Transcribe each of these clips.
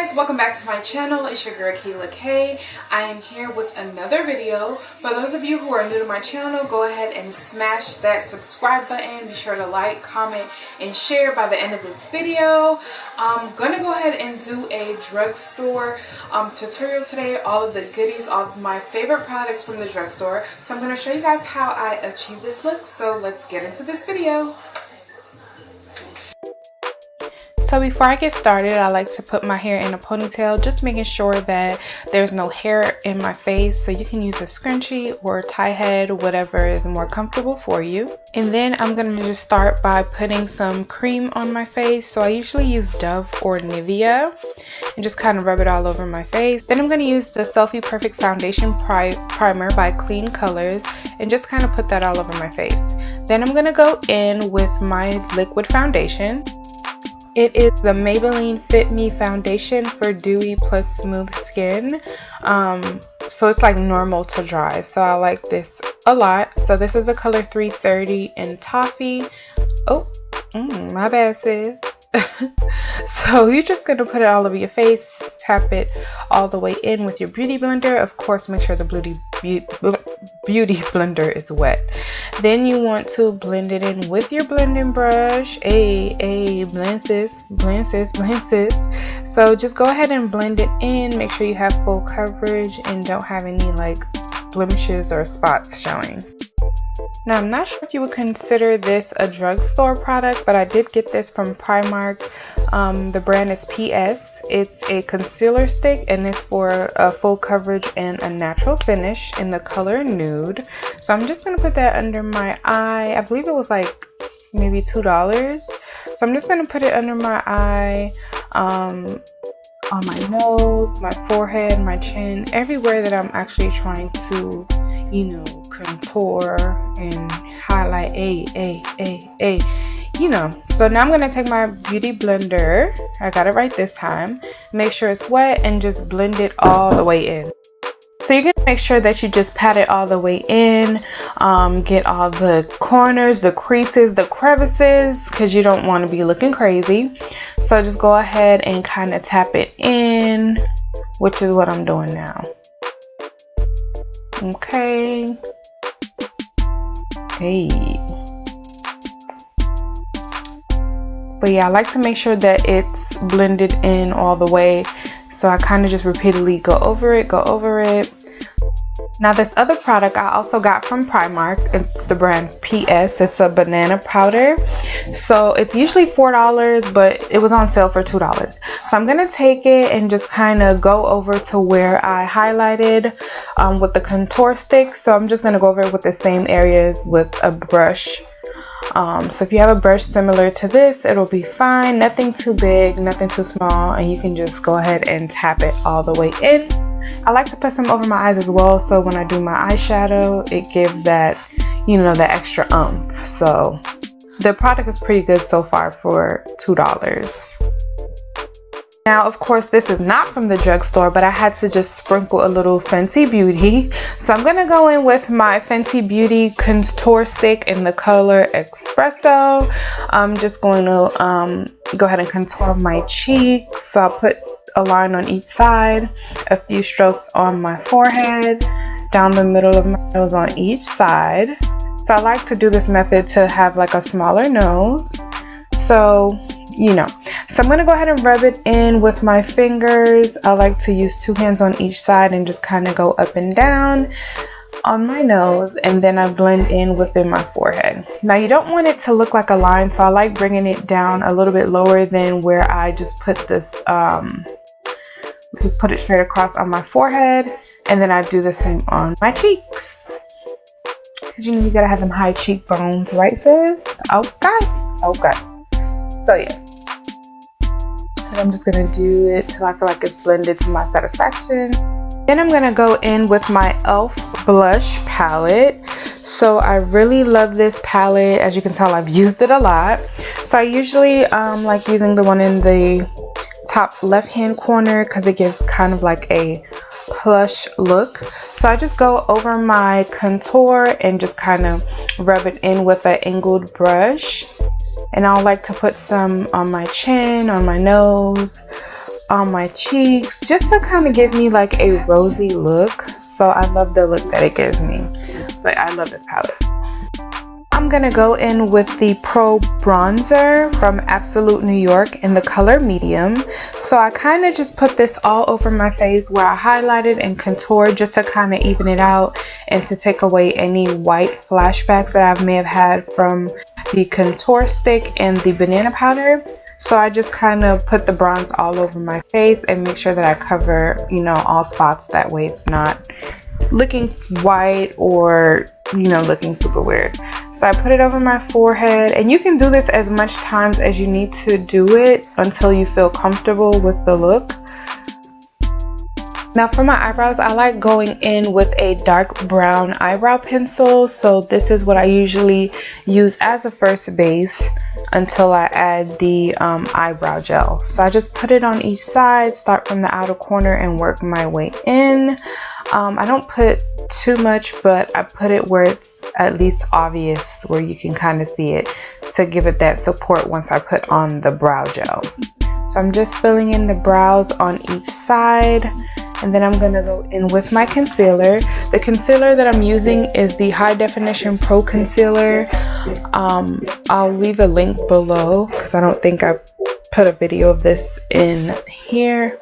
guys, welcome back to my channel. It's your girl Keela K. I am here with another video. For those of you who are new to my channel, go ahead and smash that subscribe button. Be sure to like, comment, and share by the end of this video. I'm gonna go ahead and do a drugstore tutorial today. All of the goodies, all of my favorite products from the drugstore. So I'm gonna show you guys how I achieve this look. So let's get into this video. So before I get started, I like to put my hair in a ponytail, just making sure that there's no hair in my face. So you can use a scrunchie or a tie head, whatever is more comfortable for you. And then I'm going to just start by putting some cream on my face. So I usually use Dove or Nivea and just kind of rub it all over my face. Then I'm going to use the Selfie Perfect Foundation Primer by Clean Colors and just kind of put that all over my face. Then I'm going to go in with my liquid foundation. It is the Maybelline Fit Me Foundation for dewy plus smooth skin. So it's like normal to dry. So I like this a lot. So this is a color 330 in Toffee. Oh, my bad sis. So you're just going to put it all over your face, tap it all the way in with your beauty blender. Of course, make sure the beauty blender is wet. Then you want to blend it in with your blending brush. Blend sis, blend sis, blend sis. So just go ahead and blend it in. Make sure you have full coverage and don't have any like blemishes or spots showing. Now, I'm not sure if you would consider this a drugstore product, but I did get this from Primark. The brand is PS. It's a concealer stick and it's for a full coverage and a natural finish in the color nude. So I'm just going to put that under my eye. I believe it was like maybe $2. So I'm just going to put it under my eye, on my nose, my forehead, my chin, everywhere that I'm actually trying to, you know, contour and highlight you know. So now I'm going to take my beauty blender. I got it right this time. Make sure it's wet and just blend it all the way in. So you're going to make sure that you just pat it all the way in, get all the corners, the creases, the crevices, because you don't want to be looking crazy. So just go ahead and kind of tap it in, which is what I'm doing now. Okay. Hey. But yeah, I like to make sure that it's blended in all the way. So I kind of just repeatedly go over it. Now this other product I also got from Primark. It's the brand PS. It's a banana powder. So it's usually $4, but it was on sale for $2. So I'm going to take it and just kind of go over to where I highlighted with the contour stick. So I'm just going to go over it with the same areas with a brush. So if you have a brush similar to this, it'll be fine. Nothing too big, nothing too small, and you can just go ahead and tap it all the way in. I like to put some over my eyes as well, so when I do my eyeshadow, it gives that, you know, that extra oomph. So the product is pretty good so far for $2. Now, of course, this is not from the drugstore, but I had to just sprinkle a little Fenty Beauty. So I'm going to go in with my Fenty Beauty contour stick in the color Espresso. I'm just going to go ahead and contour my cheeks. So I'll put a line on each side, a few strokes on my forehead, down the middle of my nose on each side. So I like to do this method to have like a smaller nose. So, you know, so I'm going to go ahead and rub it in with my fingers. I like to use 2 hands on each side and just kind of go up and down on my nose, and then I blend in within my forehead. Now you don't want it to look like a line, so I like bringing it down a little bit lower than where I just put this, just put it straight across on my forehead, and then I do the same on my cheeks. Because you know you gotta have them high cheekbones, right sis? Okay. So yeah, and I'm just gonna do it till I feel like it's blended to my satisfaction. Then I'm gonna go in with my e.l.f. blush palette. So I really love this palette. As you can tell, I've used it a lot. So I usually like using the one in the top left hand corner because it gives kind of like a plush look. So I just go over my contour and just kind of rub it in with an angled brush. And I like to put some on my chin, on my nose, on my cheeks, just to kind of give me like a rosy look. So I love the look that it gives me, but I love this palette. I'm gonna go in with the Pro Bronzer from Absolute New York in the color medium. So I kind of just put this all over my face where I highlighted and contoured, just to kind of even it out and to take away any white flashbacks that I may have had from the contour stick and the banana powder. So I just kind of put the bronze all over my face and make sure that I cover, you know, all spots. That way it's not looking white or, you know, looking super weird. So I put it over my forehead, and you can do this as much times as you need to do it until you feel comfortable with the look. Now for my eyebrows, I like going in with a dark brown eyebrow pencil. So this is what I usually use as a first base until I add the eyebrow gel. So I just put it on each side, start from the outer corner and work my way in. I don't put too much, but I put it where it's at least obvious, where you can kind of see it, to give it that support once I put on the brow gel. So I'm just filling in the brows on each side, and then I'm gonna go in with my concealer. The concealer that I'm using is the High Definition Pro Concealer. I'll leave a link below because I don't think I put a video of this in here.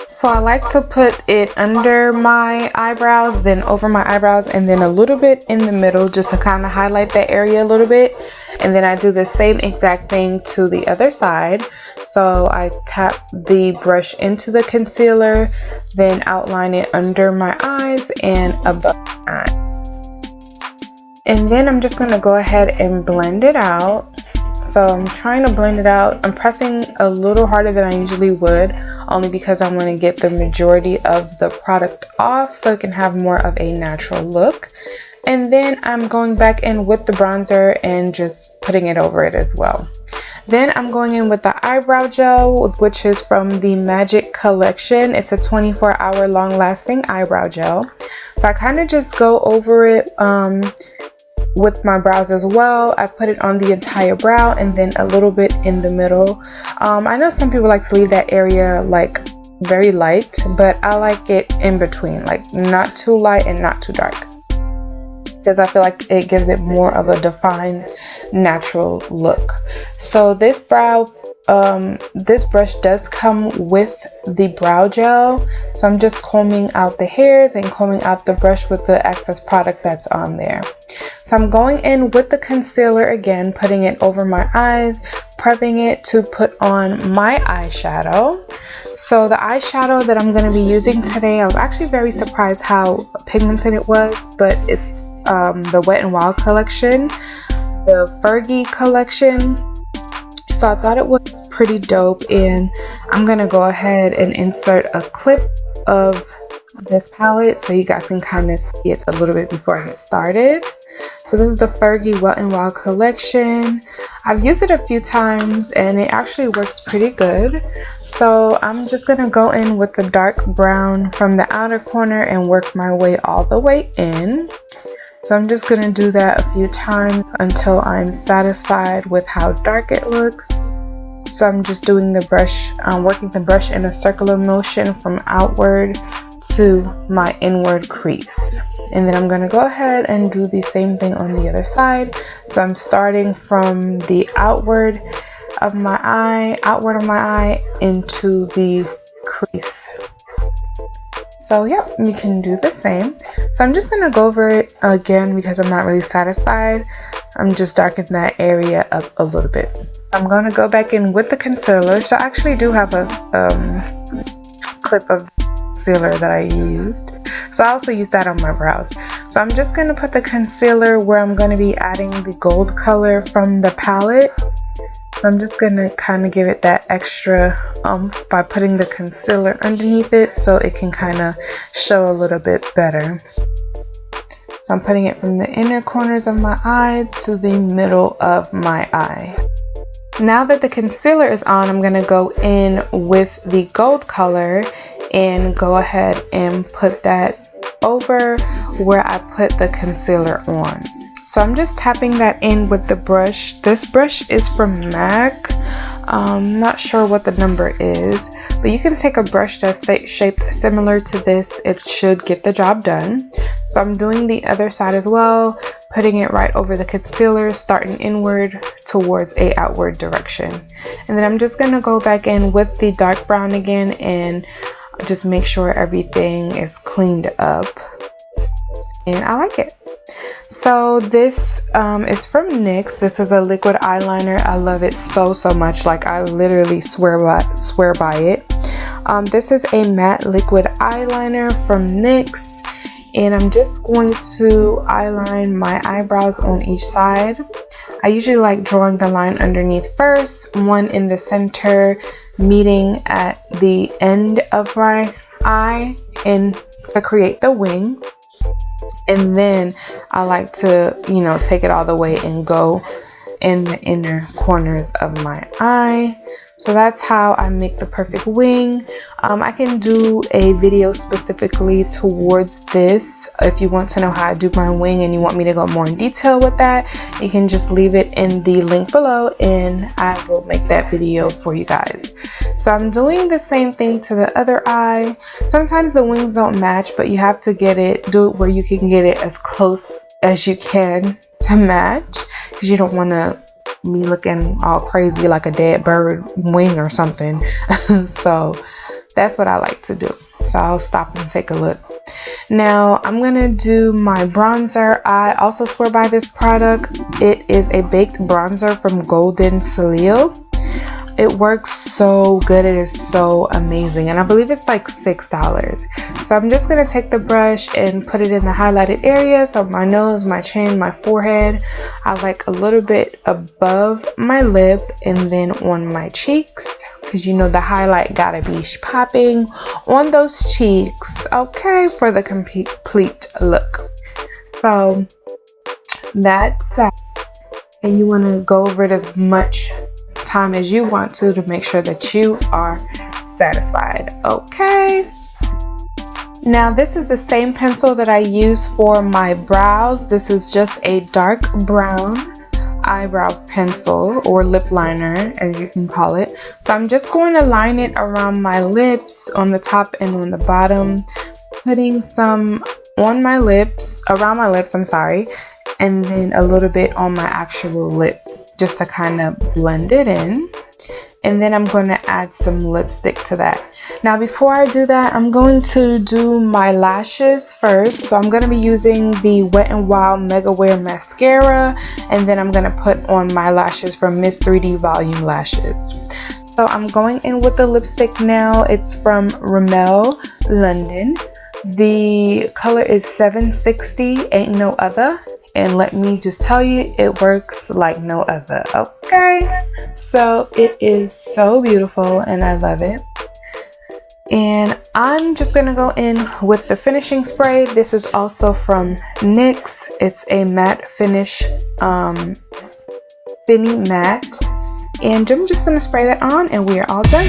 So I like to put it under my eyebrows, then over my eyebrows, and then a little bit in the middle, just to kind of highlight that area a little bit. And then I do the same exact thing to the other side. So I tap the brush into the concealer, then outline it under my eyes and above my eyes. And then I'm just going to go ahead and blend it out. So I'm trying to blend it out. I'm pressing a little harder than I usually would, only because I want to get the majority of the product off so it can have more of a natural look. And then I'm going back in with the bronzer and just putting it over it as well. Then I'm going in with the eyebrow gel, which is from the Magic Collection. It's a 24-hour long-lasting eyebrow gel. So I kind of just go over it with my brows as well. I put it on the entire brow and then a little bit in the middle. I know some people like to leave that area like very light, but I like it in between, like not too light and not too dark, because I feel like it gives it more of a defined natural look. So this this brush does come with the brow gel, so I'm just combing out the hairs and combing out the brush with the excess product that's on there. So I'm going in with the concealer again, putting it over my eyes, prepping it to put on my eyeshadow. So the eyeshadow that I'm going to be using today, I was actually very surprised how pigmented it was, but it's the Wet n Wild collection, the Fergie collection. So I thought it was pretty dope, and I'm gonna go ahead and insert a clip of this palette so you guys can kind of see it a little bit before I get started. So this is the Fergie Wet n Wild collection. I've used it a few times and it actually works pretty good. So I'm just gonna go in with the dark brown from the outer corner and work my way all the way in. So I'm just going to do that a few times until I'm satisfied with how dark it looks. So I'm just doing the brush, working the brush in a circular motion from outward to my inward crease. And then I'm going to go ahead and do the same thing on the other side. So I'm starting from the outward of my eye into the crease. So yeah, you can do the same. So I'm just going to go over it again because I'm not really satisfied. I'm just darkening that area up a little bit. So I'm going to go back in with the concealer. So I actually do have a clip of concealer that I used. So I also used that on my brows. So I'm just going to put the concealer where I'm going to be adding the gold color from the palette. So I'm just going to kind of give it that extra by putting the concealer underneath it so it can kind of show a little bit better. So I'm putting it from the inner corners of my eye to the middle of my eye. Now that the concealer is on, I'm going to go in with the gold color and go ahead and put that over where I put the concealer on. So I'm just tapping that in with the brush. This brush is from MAC. Not sure what the number is, but you can take a brush that's shaped similar to this. It should get the job done. So I'm doing the other side as well, putting it right over the concealer, starting inward towards a outward direction. And then I'm just going to go back in with the dark brown again and just make sure everything is cleaned up. And I like it. So this is from NYX. This is a liquid eyeliner. I love it so much. Like, I literally swear by it. This is a matte liquid eyeliner from NYX, and I'm just going to eyeline my eyebrows on each side. I usually like drawing the line underneath first, one in the center, meeting at the end of my eye, and to create the wing. And then I like to, you know, take it all the way and go in the inner corners of my eye. So that's how I make the perfect wing. I can do a video specifically towards this. If you want to know how I do my wing and you want me to go more in detail with that, you can just leave it in the link below and I will make that video for you guys. So I'm doing the same thing to the other eye. Sometimes the wings don't match, but you have to do it where you can get it as close as you can to match, because you don't want to me looking all crazy like a dead bird wing or something. So that's what I like to do. So I'll stop and take a look. Now I'm gonna do my bronzer. I also swear by this product. It is a baked bronzer from Golden Soleil. It works so good. It is so amazing, and I believe it's like $6. So I'm just gonna take the brush and put it in the highlighted areas, so my nose, my chin, my forehead. I like a little bit above my lip and then on my cheeks, because you know the highlight gotta be popping on those cheeks, okay, for the complete look. So that's that, and you want to go over it as much time as you want to make sure that you are satisfied. Okay, now this is the same pencil that I use for my brows. This is just a dark brown eyebrow pencil, or lip liner as you can call it. So I'm just going to line it around my lips, on the top and on the bottom, putting some on my lips, around my lips, I'm sorry, and then a little bit on my actual lip, just to kind of blend it in. And then I'm going to add some lipstick to that. Now before I do that, I'm going to do my lashes first. So I'm going to be using the Wet n Wild Mega Wear Mascara, and then I'm going to put on my lashes from Miss 3D Volume Lashes. So I'm going in with the lipstick now. It's from Rimmel London. The color is 760, Ain't No Other. And let me just tell you, it works like no other. Okay, so it is so beautiful and I love it. And I'm just gonna go in with the finishing spray. This is also from NYX. It's a matte finish, Finny Matte, and I'm just gonna spray that on and we are all done.